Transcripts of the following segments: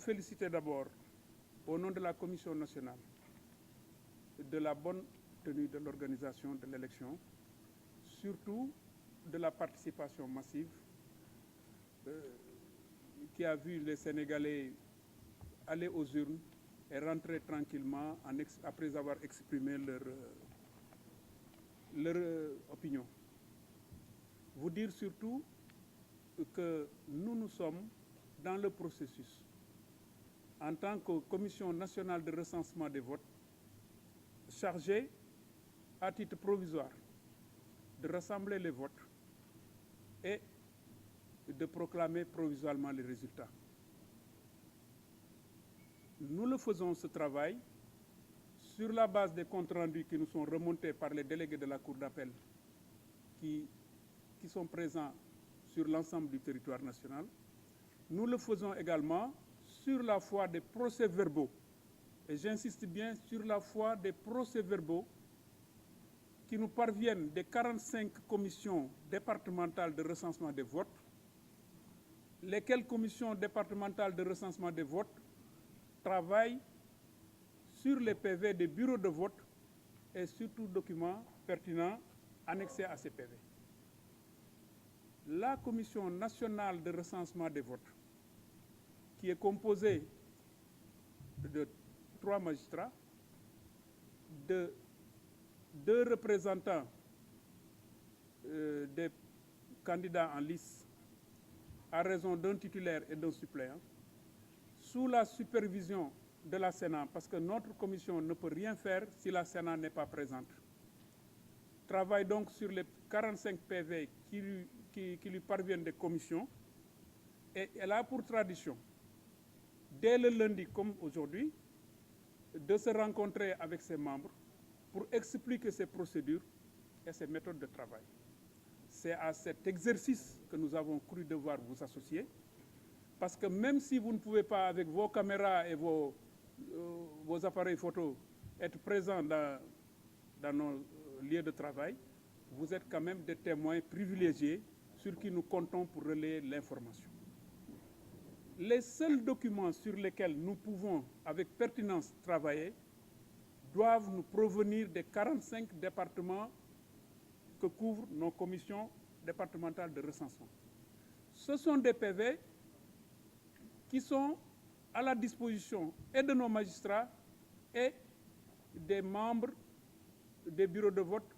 féliciter d'abord, au nom de la Commission nationale, de la bonne tenue de l'organisation de l'élection, surtout de la participation massive qui a vu les Sénégalais aller aux urnes et rentrer tranquillement après avoir exprimé leur opinion. Vous dire surtout que nous sommes dans le processus, en tant que Commission nationale de recensement des votes, chargée à titre provisoire de rassembler les votes et de proclamer provisoirement les résultats. Nous le faisons ce travail sur la base des comptes rendus qui nous sont remontés par les délégués de la Cour d'appel qui sont présents sur l'ensemble du territoire national. Nous le faisons également sur la foi des procès-verbaux, et j'insiste bien sur la foi des procès-verbaux qui nous parviennent des 45 commissions départementales de recensement des votes, lesquelles commissions départementales de recensement des votes travaillent sur les PV des bureaux de vote et surtout documents pertinents annexés à ces PV. La Commission nationale de recensement des votes, qui est composée de 3 magistrats, de 2 représentants des candidats en lice à raison d'un titulaire et d'un suppléant, sous la supervision de la Sénat, parce que notre commission ne peut rien faire si la Sénat n'est pas présente. Travaille donc sur les 45 PV qui lui parviennent des commissions, et elle a pour tradition, dès le lundi comme aujourd'hui, de se rencontrer avec ses membres pour expliquer ses procédures et ses méthodes de travail. C'est à cet exercice que nous avons cru devoir vous associer, parce que même si vous ne pouvez pas, avec vos caméras et vos appareils photo, être présents dans nos lieux de travail, vous êtes quand même des témoins privilégiés sur qui nous comptons pour relayer l'information. Les seuls documents sur lesquels nous pouvons avec pertinence travailler doivent nous provenir des 45 départements que couvrent nos commissions départementales de recensement. Ce sont des PV qui sont à la disposition et de nos magistrats et des membres des bureaux de vote,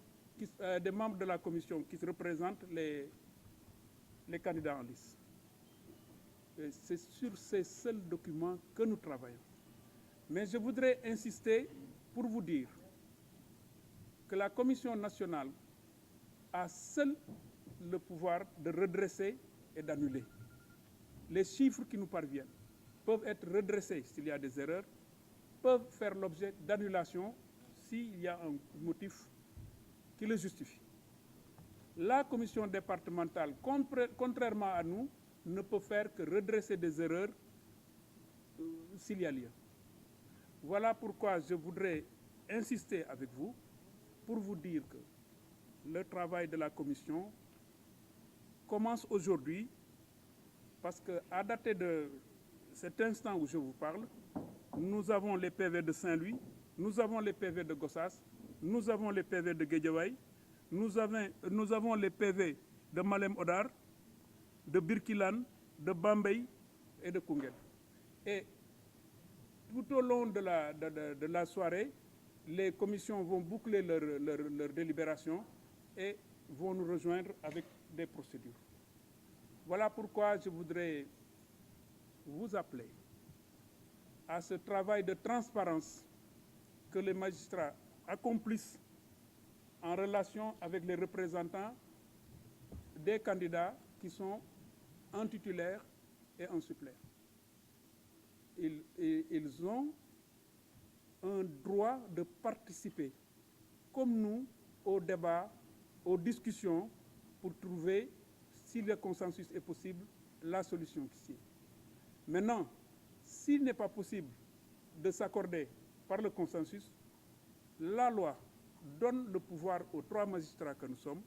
des membres de la commission qui représentent les candidats en lice. C'est sur ces seuls documents que nous travaillons. Mais je voudrais insister pour vous dire que la Commission nationale a seul le pouvoir de redresser et d'annuler. Les chiffres qui nous parviennent peuvent être redressés s'il y a des erreurs, peuvent faire l'objet d'annulation s'il y a un motif qui le justifie. La commission départementale, contrairement à nous, ne peut faire que redresser des erreurs s'il y a lieu. Voilà pourquoi je voudrais insister avec vous pour vous dire que le travail de la commission commence aujourd'hui, parce qu'à dater de cet instant où je vous parle, nous avons les PV de Saint-Louis, nous avons les PV de Gossas, nous avons les PV de Guédiawaye, nous avons les PV de Malem Hodar, de Birkilane, de Bambey et de Koungheul. Et tout au long de la soirée, les commissions vont boucler leur délibération et vont nous rejoindre avec des procédures. Voilà pourquoi je voudrais vous appeler à ce travail de transparence que les magistrats accomplissent en relation avec les représentants des candidats qui sont un titulaire et un suppléant. Ils ont un droit de participer, comme nous, au débat, aux discussions, pour trouver, si le consensus est possible, la solution qui sied. Maintenant, s'il n'est pas possible de s'accorder par le consensus, la loi donne le pouvoir aux 3 magistrats que nous sommes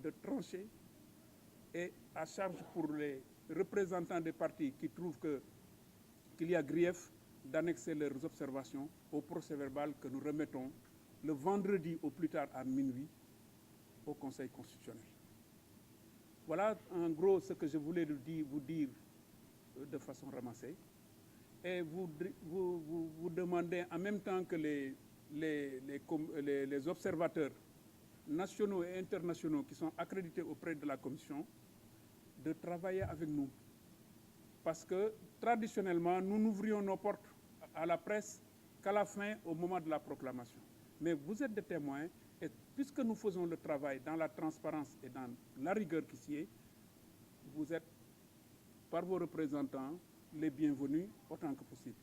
de trancher, et à charge pour les représentants des partis qui qu'il y a grief d'annexer leurs observations au procès-verbal que nous remettons le vendredi au plus tard à minuit au Conseil constitutionnel. Voilà en gros ce que je voulais vous dire de façon ramassée. Et vous demandez en même temps que les observateurs nationaux et internationaux qui sont accrédités auprès de la Commission de travailler avec nous. Parce que traditionnellement, nous n'ouvrions nos portes à la presse qu'à la fin, au moment de la proclamation. Mais vous êtes des témoins, et puisque nous faisons le travail dans la transparence et dans la rigueur qui s'y est, vous êtes, par vos représentants, les bienvenus autant que possible.